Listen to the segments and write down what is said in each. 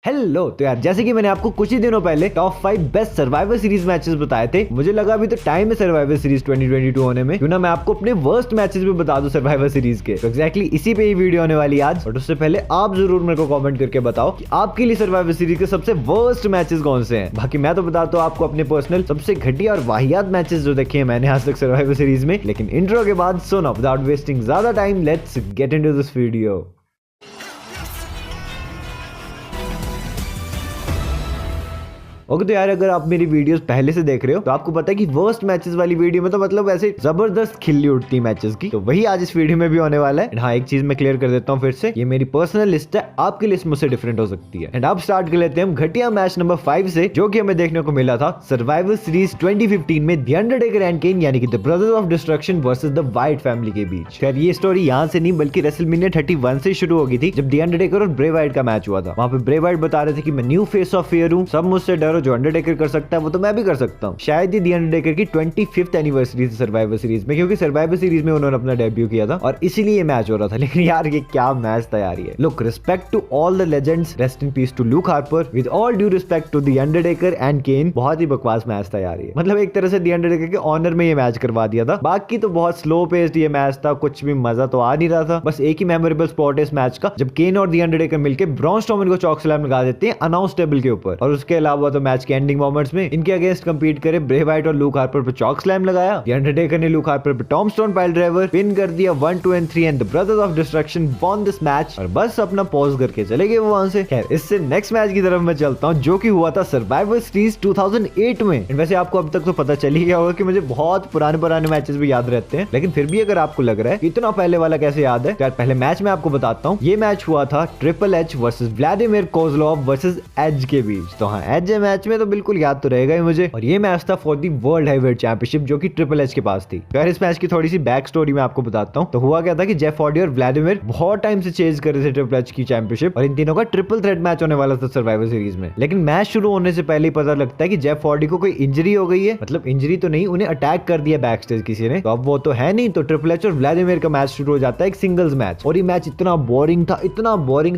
Hello. तो यार जैसे कि मैंने आपको कुछ ही दिनों पहले top 5 best survivor series matches बताए थे, मुझे लगा अभी तो टाइम है सर्वाइवर सीरीज 2022 होने में, क्यों ना मैं आपको अपने वर्स्ट मैचेस भी बता दूं सर्वाइवर सीरीज के। तो एग्जैक्टली इसी पे ही वीडियो होने वाली आज। बट उससे पहले आप जरूर मेरे को कमेंट करके बताओ कि आपके लिए सर्वाइवर सीरीज के सबसे वर्स्ट मैचेस कौन से हैं। बाकी मैं तो बताता हूँ आपको अपने पर्सनल सबसे घटिया और वाहियात मैचेस जो देखे हैं मैंने आज तक सर्वाइवर सीरीज में। लेकिन इंट्रो के बाद सुनो, विदाउट वेस्टिंग ज्यादा time, let's get into this video. Okay तो यार अगर आप मेरी वीडियोस पहले से देख रहे हो तो आपको पता है कि वर्स्ट मैचेस वाली वीडियो में तो मतलब ऐसे जबरदस्त खिल्ली उठती मैचेस की, तो वही आज इस वीडियो में भी होने वाला है। एंड हाँ, एक चीज मैं क्लियर कर देता हूँ फिर से, ये मेरी पर्सनल लिस्ट है, आपकी लिस्ट मुझसे डिफरेंट हो सकती है। एंड अब स्टार्ट कर लेते हैं हम घटिया मैच नंबर 5 से, जो कि हमें देखने को मिला था सर्वाइवर सीरीज 2015 में द अंडरटेकर एंड केन यानी कि the brothers of destruction versus the white family के बीच। खैर ये स्टोरी यहाँ से नहीं बल्कि रेसलमेनिया 31 से शुरू हो गई थी, जब द अंडरटेकर और ब्रे वाइट का मैच हुआ था। वहां पे ब्रे वाइट बता रहे थे कि मैं न्यू फेस ऑफ फियर हूँ, सब मुझसे डरो, जो अंडरटेकर कर सकता है वो तो मैं भी कर सकता हूँ। शायद ही द अंडरटेकर की 25th एनिवर्सरी थी सर्वाइवर सीरीज में, क्योंकि सर्वाइवर सीरीज में उन्होंने अपना डेब्यू किया था और इसीलिए ये मैच हो रहा था। लेकिन यार ये क्या मैच था यार ये। Look, respect to all the legends, rest in peace to Luke Harper, with all due respect to the Undertaker and Kane, बहुत ही बकवास मैच था यार ये। मतलब एक तरह से द अंडरटेकर के ऑनर में ये मैच करवा दिया था। बाकी तो बहुत स्लो पेस्ड ये मैच था, कुछ भी मजा तो आ नहीं रहा था। बस एक ही मेमोरेबल स्पॉट है इस मैच का, जब केन और द अंडरटेकर मिलकर ब्रॉन स्ट्रोमन को चॉक स्लैम लगा देते हैं अनाउंस टेबल के ऊपर। और उसके अलावा तो मैच के एंडिंग मोमेंट्स में इनके अगेंस्ट कंपीट करे ब्रे वाइट और लूक हार्पर पे चॉक स्लैम लगाया, द अंडरटेकर ने लूक हार्पर पे टॉमस्टोन पाइल ड्राइवर पिन कर दिया 1 2 and 3 and the brothers of destruction von this match और बस अपना पॉज करके चले गए वो वहां से। खैर इससे नेक्स्ट मैच की तरफ मैं चलता हूं, जो कि हुआ था सर्वाइवर सीरीज 2008 में। वैसे आपको अब तक तो पता चल ही गया होगा कि मुझे बहुत पुराने मैचेस भी याद रहते हैं, लेकिन फिर भी अगर आपको लग रहा है इतना पहले वाला कैसे याद है, तो यार पहले मैच में आपको बताता हूँ। ये मैच हुआ था triple H versus Vladimir Kozlov versus Edge के बीच। तो हाँ, एज मैच में तो बिल्कुल याद तो रहेगा ही मुझे। और ये मैच था for the world heavyweight championship, जो कि ट्रिपल एच के पास थी। तो यार इस मैच की थोड़ी सी बैक स्टोरी मैं आपको बताता हूँ। तो हुआ क्या था कि जेफ हार्डी और व्लादिमीर बहुत टाइम से चेज कर रहे थे ट्रिपल एच की चैंपियनशिप, और इन तीनों का ट्रिपल थ्रेट मैच होने वाला था सर्वाइवर सीरीज में। लेकिन मैच शुरू होने से पहले ही पता लगता है कि जेफ हार्डी को कोई इंजरी हो गई है, मतलब इंजरी तो नहीं, उन्हें अटैक कर दिया बैक स्टेज किसी ने। तो अब वो तो है नहीं, तो ट्रिपल एच और व्लादिमीर का मैच शुरू हो जाता है, एक सिंगल्स मैच। और ये मैच इतना बोरिंग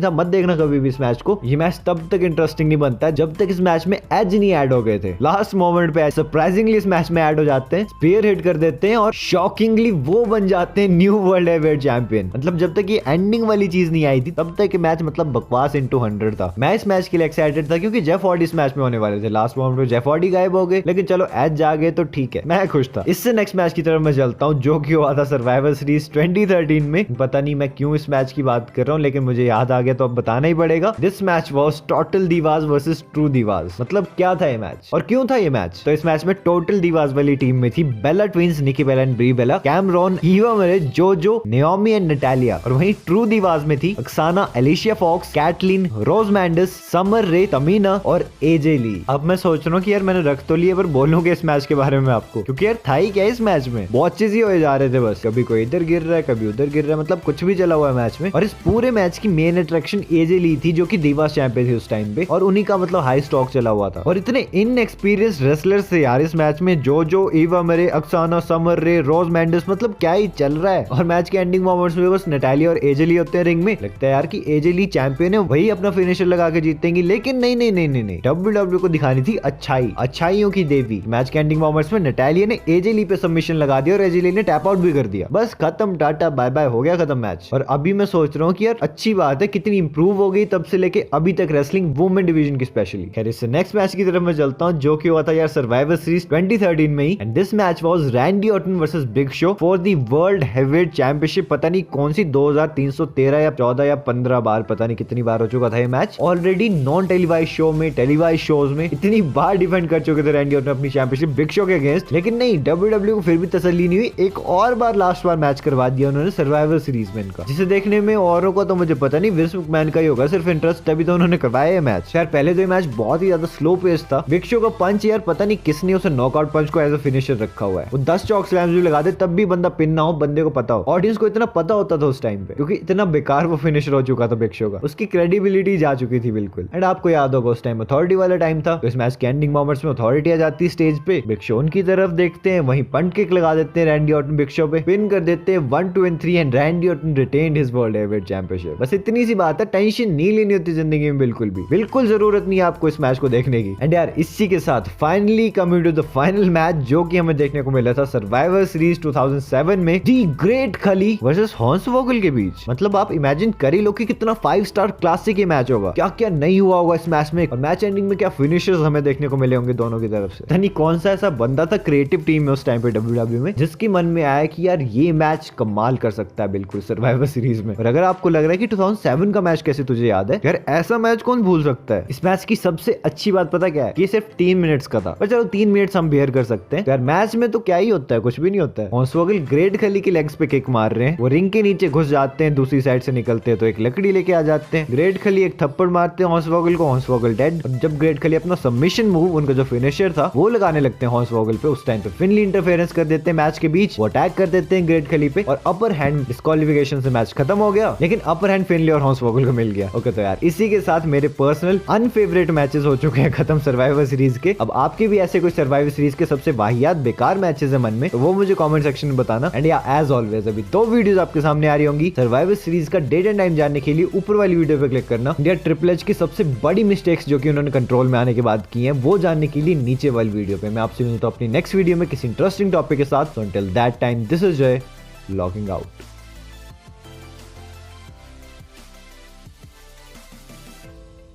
था, मत देखना कभी भी इस मैच को। ये मैच तब तक इंटरेस्टिंग नहीं बनता है जब तक इस मैच में एज नहीं ऐड हो गए थे। लास्ट मोमेंट पे सरप्राइजिंगली इस मैच में ऐड हो जाते हैं, स्पीयर हिट कर देते हैं और शॉकिंगली वो बन जाते हैं न्यू वर्ल्ड हैवीवेट चैंपियन। मतलब जब तक ये एंडिंग वाली चीज नहीं आई थी तब तक ये मैच मतलब बकवास into 100 था। मैं इस मैच के लिए एक्साइटेड था क्योंकि जेफ हार्डी इस मैच में होने वाले थे। लास्ट मोमेंट पे जेफ हार्डी गायब हो गए, लेकिन चलो एज जा गए तो ठीक है, मैं खुश था। इससे नेक्स्ट मैच की तरफ मैं चलता हूँ, जो कि हुआ था सर्वाइवर सीरीज 2013 में। पता नहीं मैं क्यों इस मैच की बात कर रहा हूँ, लेकिन मुझे याद आ गया तो अब बताना ही पड़ेगा। This match was Total Divas versus True Divas. मतलब क्या था ये मैच और क्यों था ये मैच? तो इस मैच में टोटल दीवास वाली टीम में थी Bella twins, Nikki Bella and Brie Bella, Cameron, Eva Marie, JoJo, Naomi and Natalia. और वहीं ट्रू दीवास में थी अक्साना, एलिशिया फॉक्स, कैटलिन, रोज मैंडिस, समर रे, तमीना और एजे ली। अब मैं सोच रहा हूँ कि यार मैंने रख तो लिया, पर बोलूंगा इस मैच के बारे में आपको, क्योंकि यार था ही क्या इस मैच में, बहुत चीज ही हो जा रहे थे बस, कभी कोई इधर गिर रहा है कभी उधर गिर रहा है, मतलब कुछ भी चला हुआ है मैच में। और इस पूरे मैच की मेन अट्रैक्शन एजे ली थी, जो कि दीवास चैंपियन थी उस टाइम पे, और उन्हीं का मतलब हाई स्टॉक चला हुआ था। और इतने इनएक्सपीरियंस रेसलर्स थे यार इस मैच में, जोजो, ईवा मेरे, अक्साना, समर रे, रोज मैंडिस, मतलब क्या ही चल रहा है। और मैच के एंडिंग मोमेंट्स में बस नटालिया और एजे ली होते हैं रिंग में। लगता है यार कि एजे ली चैंपियन है, वही अपना फिनिशर लगा के जीतेंगी, लेकिन नहीं, डब्ल्यूडब्ल्यू को दिखानी थी अच्छाइयों की देवी। मैच के एंडिंग मोमेंट्स में नटालिया ने एजे ली पे सबमिशन लगा दिया और एजे ली ने टैप आउट भी कर दिया। बस खत्म, टाटा बाय बाय, हो गया खत्म मैच। और अभी मैं सोच रहा हूँ कि यार अच्छी बात है कितनी इंप्रूव हो गई तब से लेके अभी तक रेसलिंग वुमेन डिवीजन की स्पेशली। खैर इससे नेक्स्ट मैच की तरफ मैं चलता हूँ, जो कि हुआ था यार सर्वाइवर सीरीज 2013 में ही। And this match was Randy Orton versus Big Show for the world heavyweight championship. पता नहीं कौन सी 2313 या 14 या 15 बार, पता नहीं कितनी बार हो चुका था ये match. Already non televised show में, टेलीवाइज शोज में इतनी बार डिफेंड कर चुके थे रैंडी ऑर्टन अपनी चैंपियनशिप बिग शो के अगेंस्ट, लेकिन नहीं, डब्ल्यूडब्ल्यू को फिर भी तसल्ली नहीं हुई, एक और बार लास्ट बार मैच करवा दिया उन्होंने सर्वाइवर सीरीज में इनका, जिसे देखने में औरों को तो मुझे पता नहीं विंस मैकमैन का ही होगा सिर्फ इंटरेस्ट, तभी तो उन्होंने करवाया ये मैच। यार पहले तो ये मैच बहुत ही ज्यादा स्लो पेस था। बिग शो का पंच यार पता नहीं किसने उसे नॉकआउट पंच को एज अ फिनिशर रखा हुआ है। वो 10 चॉक स्लैम्स भी लगा दे तब भी बंदा पिन ना हो, बंदे को पता हो। ऑडियंस को इतना पता होता था उस टाइम पे, क्योंकि इतना बेकार वो फिनिशर हो चुका था बिग शो का, उसकी क्रेडिबिलिटी जा चुकी थी बिल्कुल। एंड आपको याद होगा उस टाइम अथॉरिटी वाला टाइम था, तो इस मैच के एंडिंग मोमेंट्स में अथॉरिटी आ जाती है स्टेज पे, बिग शो उनकी तरफ देखते हैं, वहीं पंट किक लगा देते हैं रैंडी ऑर्टन बिग शो पे, पिन कर देते हैं 1, 2 and 3 and Randy Orton retained his world heavyweight championship. बस इतनी सी बात है, टेंशन नहीं लेनी होती जिंदगी में बिल्कुल भी, बिल्कुल जरूरत नहीं है आपको इस मैच को देखने की। एंड यार इसी के साथ finally coming to the final match जो कि हमें देखने को मिला था सर्वाइवर सीरीज 2007 में दी ग्रेट खली वर्सेस हॉर्न्सवॉगल के बीच। मतलब आप इमेजिन कर ही लो कि कितना 5 स्टार क्लासिक ये मैच होगा, क्या क्या नहीं हुआ होगा इस मैच में, और मैच एंडिंग में क्या फिनिशर्स हमें देखने को मिले होंगे दोनों की तरफ से। यानी कौन सा ऐसा बंदा था क्रिएटिव टीम में उस टाइम पे डब्ल्यूडब्ल्यू में जिसके मन में आया कि यार ये मैच कमाल कर सकता है बिल्कुल सर्वाइवर सीरीज में। और अगर आपको लग रहा है कि 2007 का मैच कैसे तुझे याद है, यार ऐसा मैच कौन भूल सकता है। इस मैच की सबसे अच्छी बात पता क्या है, कि ये सिर्फ 3 मिनट्स का था, पर चलो 3 मिनट्स हम बेयर कर सकते हैं। यार मैच में तो क्या ही होता है, कुछ भी नहीं होता है। हॉर्न्सवॉगल ग्रेट खली की लेग्स पे किक मार रहे हैं, वो रिंग के नीचे घुस जाते हैं, दूसरी साइड से निकलते हैं तो एक लकड़ी लेके आ जाते हैं। ग्रेट खली एक थप्पड़ मारते हैं हॉर्न्सवॉगल को, हॉर्न्सवॉगल डेड। और जब ग्रेट खली अपना सबमिशन मूव, उनका जो फिनिशर था वो लगाने लगते हैं हॉर्न्सवॉगल पे, उस टाइम पे फिनली इंटरफेरेंस कर देते हैं मैच के बीच, वो अटैक कर देते हैं ग्रेट खली पे और अपर हैंड डिस्क्वालिफिकेशन से मैच खत्म हो गया। लेकिन अपर हैंड फिनली और हॉर्न्सवॉगल को मिल गया। ओके तो यार इसी के साथ मेरे पर्सनल अनफेवरेट मैचेस हो चुके हैं खत्म सर्वाइवर सीरीज के। अब आपके भी ऐसे कोई सर्वाइवर सीरीज के सबसे वाहियात बेकार मैचेस है मन में, तो वो मुझे कमेंट सेक्शन में बताना। एंड या एज ऑलवेज अभी 2 वीडियोस आपके सामने आ रही होंगी सर्वाइवर सीरीज का डेट एंड टाइम जानने के लिए ऊपर वाली वीडियो पे क्लिक करना। इंडिया ट्रिपल एच की सबसे बड़ी मिस्टेक्स जो कि उन्होंने कंट्रोल में आने के बाद की हैं वो जानने के लिए नीचे वाली वीडियो पे। मैं आपसे मिलता हूं अपनी नेक्स्ट वीडियो में किसी इंटरेस्टिंग टॉपिक के साथ। So until that time, this is Jay logging out.